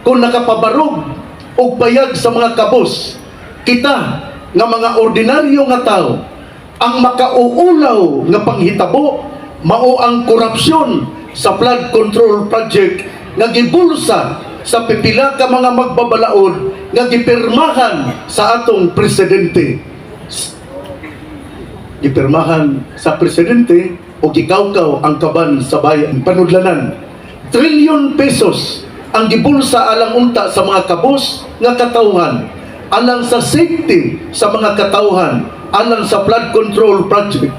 kung nakapabarog o payag sa mga kabus, kita nga mga ordinaryo nga tao ang makauulaw nga panghitabo mao ang korupsyon sa flood control project nga gibulsa sa pipila ka mga magbabalaod nga gipirmahan sa atong presidente. Gipirmahan sa presidente o gikawkaw ang kaban sa bayan panudlanan. Trilyon pesos ang gibulsa alang unta sa mga kabus nga katawhan, alang sa safety sa mga katawhan, alang sa flood control project.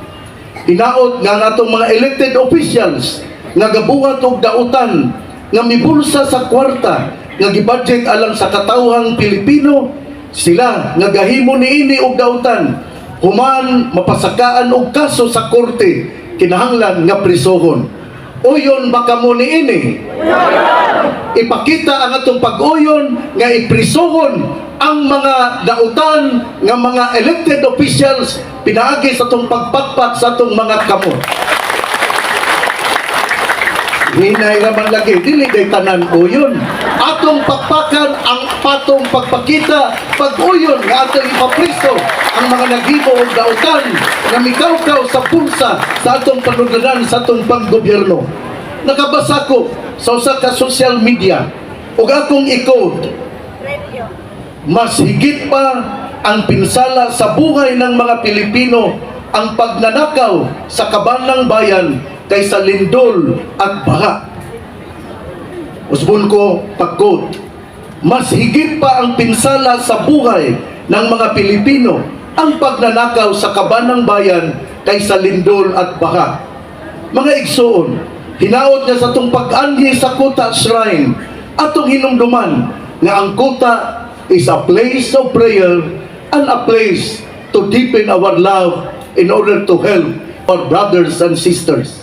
Hinaot nga atong mga elected officials nga gabuhat og dautan nga mibulsa sa kwarta nga gibudget alang sa katawhang Pilipino, sila nga gahimo niini og dautan human mapasakaan og kaso sa korte kinahanglan nga prisohon. Uyon ba kamo niini? Ipakita ang atong pag-uyon nga iprisohon ang mga dautan nga mga elected officials pinaagi sa atong pagpatpat sa atong mga kamot. Hinay naman lagi, dili day tanan uyon. Atong pakpakan ang patong pagpakita, pag-uyon nga atong ipapriso ang mga naghimo og dautan nga mikawkaw sa pulsa sa atong panudlanan sa atong panggobyerno. Nakabasa ko sa usa ka social media ug akong i-quote, mas higit pa ang pinsala sa buhay ng mga Pilipino ang pagnanakaw sa kaban ng bayan kaysa lindol at baha. Usbon ko pag-quote, mas higit pa ang pinsala sa buhay ng mga Pilipino ang pagnanakaw sa kaban ng bayan kaysa lindol at baha. Mga igsoon, hinaot niya sa itong pag-anhi sa Kuta Shrine atong hinumduman nga ang Kuta is a place of prayer and a place to deepen our love in order to help our brothers and sisters.